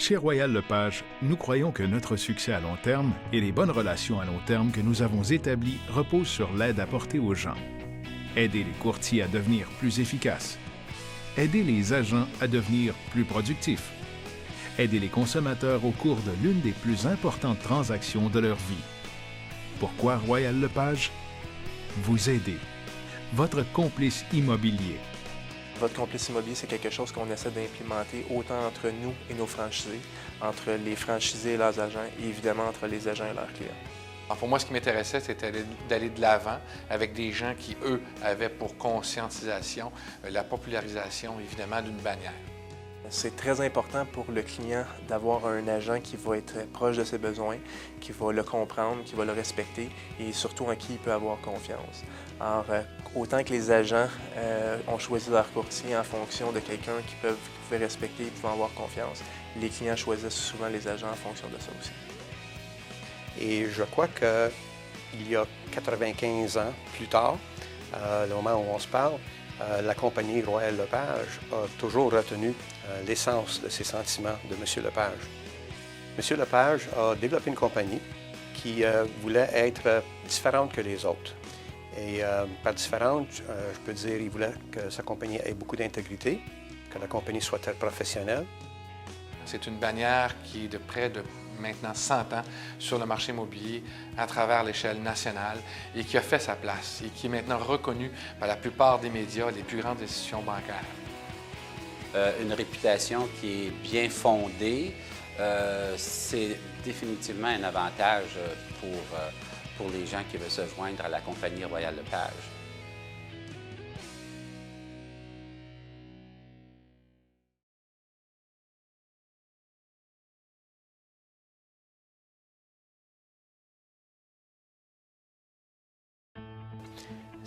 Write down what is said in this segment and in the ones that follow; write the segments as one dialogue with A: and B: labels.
A: Chez Royal Lepage, nous croyons que notre succès à long terme et les bonnes relations à long terme que nous avons établies reposent sur l'aide apportée aux gens. Aider les courtiers à devenir plus efficaces. Aider les agents à devenir plus productifs. Aider les consommateurs au cours de l'une des plus importantes transactions de leur vie. Pourquoi Royal Lepage? Vous aider. Votre complice immobilier.
B: Votre complice immobilier, c'est quelque chose qu'on essaie d'implémenter autant entre nous et nos franchisés, entre les franchisés et leurs agents, et évidemment entre les agents et leurs clients.
C: Alors pour moi, ce qui m'intéressait, c'était d'aller de l'avant avec des gens qui, eux, avaient pour conscientisation la popularisation, évidemment, d'une bannière.
B: C'est très important pour le client d'avoir un agent qui va être proche de ses besoins, qui va le comprendre, qui va le respecter et surtout en qui il peut avoir confiance. Alors, autant que les agents ont choisi leur courtier en fonction de quelqu'un qu'ils pouvaient respecter et pouvaient avoir confiance, les clients choisissent souvent les agents en fonction de ça aussi.
D: Et je crois qu'il y a 95 ans plus tard, le moment où on se parle, la compagnie Royal Lepage a toujours retenu l'essence de ses sentiments de M. Lepage. M. Lepage a développé une compagnie qui voulait être différente que les autres. Et par différente, je peux dire qu'il voulait que sa compagnie ait beaucoup d'intégrité, que la compagnie soit très professionnelle.
C: C'est une bannière qui est de près de maintenant 100 ans sur le marché immobilier à travers l'échelle nationale et qui a fait sa place et qui est maintenant reconnue par la plupart des médias, les plus grandes institutions bancaires.
E: Une réputation qui est bien fondée, c'est définitivement un avantage pour les gens qui veulent se joindre à la compagnie Royal Lepage.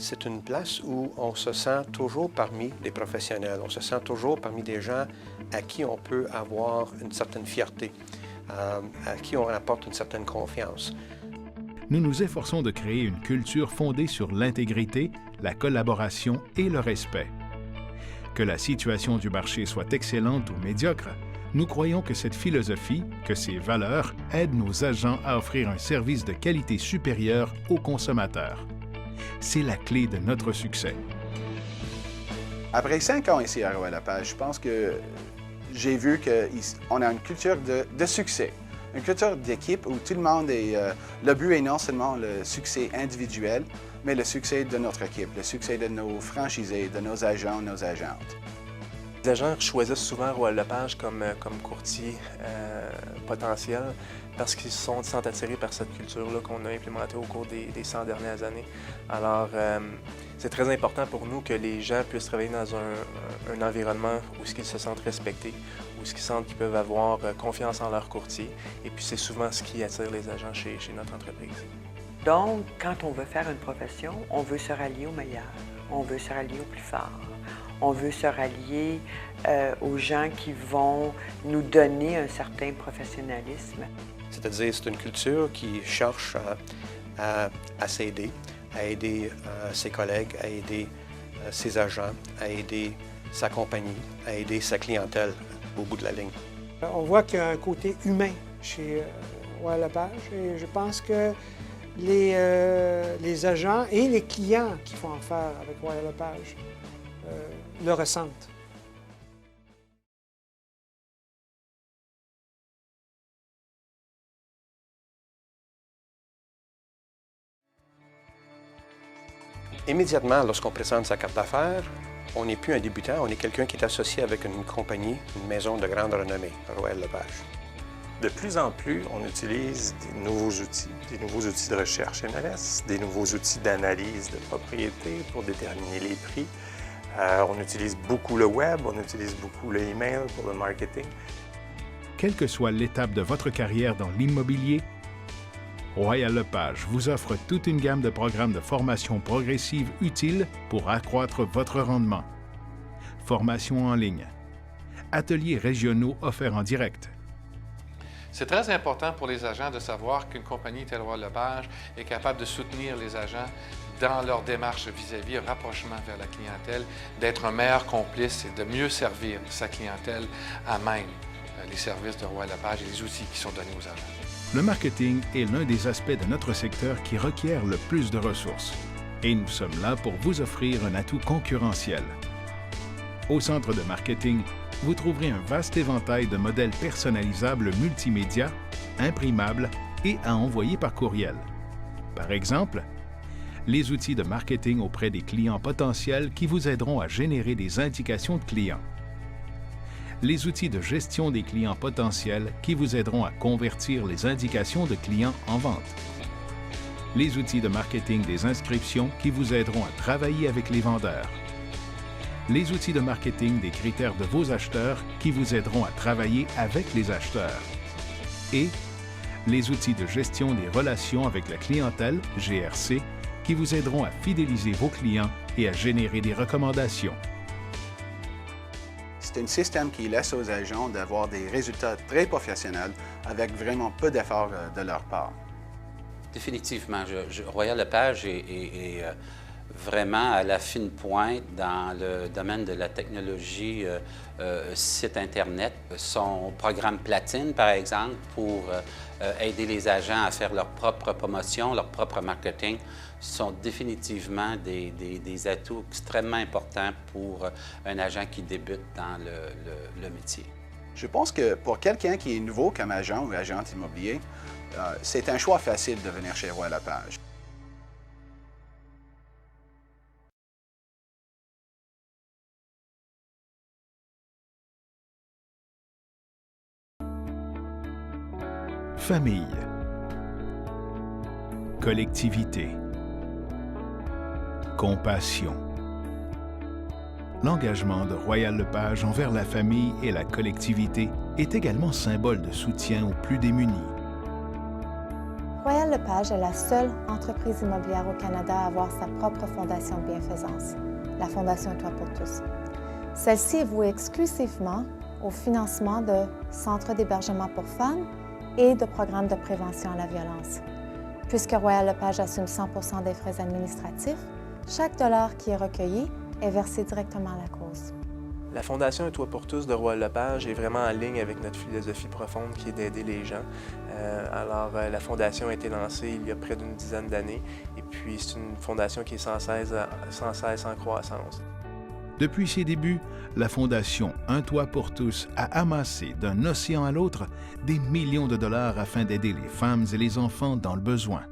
D: C'est une place où on se sent toujours parmi des professionnels, on se sent toujours parmi des gens à qui on peut avoir une certaine fierté, à qui on apporte une certaine confiance.
A: Nous nous efforçons de créer une culture fondée sur l'intégrité, la collaboration et le respect. Que la situation du marché soit excellente ou médiocre, nous croyons que cette philosophie, que ces valeurs aident nos agents à offrir un service de qualité supérieure aux consommateurs. C'est la clé de notre succès.
F: Après 5 ans ici à Royal Lepage, je pense que j'ai vu qu'on a une culture de succès, une culture d'équipe où tout le monde est... le but est non seulement le succès individuel, mais le succès de notre équipe, le succès de nos franchisés, de nos agents, nos agentes.
B: Les agents choisissent souvent Royal Lepage comme courtier potentiel parce qu'ils se sentent attirés par cette culture-là qu'on a implémentée au cours des 100 dernières années. Alors, c'est très important pour nous que les gens puissent travailler dans un environnement où ils se sentent respectés, où ils sentent qu'ils peuvent avoir confiance en leur courtier. Et puis, c'est souvent ce qui attire les agents chez notre entreprise.
G: Donc, quand on veut faire une profession, on veut se rallier au meilleur, on veut se rallier au plus fort. On veut se rallier aux gens qui vont nous donner un certain professionnalisme.
D: C'est-à-dire, c'est une culture qui cherche à s'aider, à aider ses collègues, à aider ses agents, à aider sa compagnie, à aider sa clientèle au bout de la ligne.
H: On voit qu'il y a un côté humain chez Royal Lepage et je pense que les agents et les clients qui font affaire avec Royal Lepage le ressentent.
D: Immédiatement, lorsqu'on présente sa carte d'affaires, on n'est plus un débutant, on est quelqu'un qui est associé avec une compagnie, une maison de grande renommée, Royal Lepage.
I: De plus en plus, on utilise des nouveaux outils de recherche MLS, des nouveaux outils d'analyse de propriété pour déterminer les prix. On utilise beaucoup le web, on utilise beaucoup le email pour le marketing.
A: Quelle que soit l'étape de votre carrière dans l'immobilier, Royal Lepage vous offre toute une gamme de programmes de formation progressive utiles pour accroître votre rendement. Formation en ligne, ateliers régionaux offerts en direct.
C: C'est très important pour les agents de savoir qu'une compagnie telle Royal Lepage est capable de soutenir les agents dans leur démarche vis-à-vis un rapprochement vers la clientèle, d'être un meilleur complice et de mieux servir sa clientèle à même. les services de Royal Lepage et les outils qui sont donnés aux agents.
A: Le marketing est l'un des aspects de notre secteur qui requiert le plus de ressources. Et nous sommes là pour vous offrir un atout concurrentiel. Au Centre de marketing, vous trouverez un vaste éventail de modèles personnalisables multimédia, imprimables et à envoyer par courriel. Par exemple, les outils de marketing auprès des clients potentiels qui vous aideront à générer des indications de clients. Les outils de gestion des clients potentiels qui vous aideront à convertir les indications de clients en vente. Les outils de marketing des inscriptions qui vous aideront à travailler avec les vendeurs. Les outils de marketing des critères de vos acheteurs qui vous aideront à travailler avec les acheteurs. Et les outils de gestion des relations avec la clientèle, GRC, qui vous aideront à fidéliser vos clients et à générer des recommandations.
F: C'est un système qui laisse aux agents d'avoir des résultats très professionnels avec vraiment peu d'efforts de leur part.
E: Définitivement. Royal Lepage est vraiment à la fine pointe dans le domaine de la technologie site Internet. Son programme Platine, par exemple, pour aider les agents à faire leur propre promotion, leur propre marketing, sont définitivement des atouts extrêmement importants pour un agent qui débute dans le métier.
F: Je pense que pour quelqu'un qui est nouveau comme agent ou agente immobilier, c'est un choix facile de venir chez Royal Lepage.
A: Famille. Collectivité. Compassion. L'engagement de Royal Lepage envers la famille et la collectivité est également symbole de soutien aux plus démunis.
J: Royal Lepage est la seule entreprise immobilière au Canada à avoir sa propre fondation de bienfaisance, la Fondation Toit pour tous. Celle-ci est vouée exclusivement au financement de centres d'hébergement pour femmes et de programmes de prévention à la violence. Puisque Royal Lepage assume 100% des frais administratifs, chaque dollar qui est recueilli est versé directement à la cause.
B: La Fondation Un Toit pour tous de Royal Lepage est vraiment en ligne avec notre philosophie profonde qui est d'aider les gens. La Fondation a été lancée il y a près d'une dizaine d'années et puis c'est une fondation qui est sans cesse en croissance.
A: Depuis ses débuts, la Fondation Un Toit pour tous a amassé d'un océan à l'autre des millions de dollars afin d'aider les femmes et les enfants dans le besoin.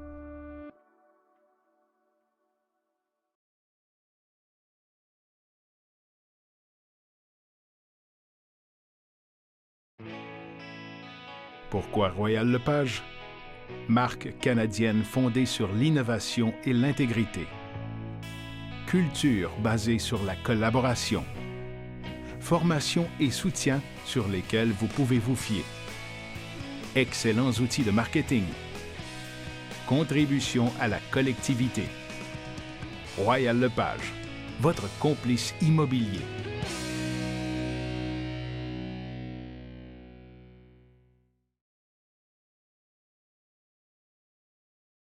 A: Pourquoi Royal Lepage? Marque canadienne fondée sur l'innovation et l'intégrité. Culture basée sur la collaboration. Formation et soutien sur lesquels vous pouvez vous fier. Excellents outils de marketing. Contribution à la collectivité. Royal Lepage, votre complice immobilier.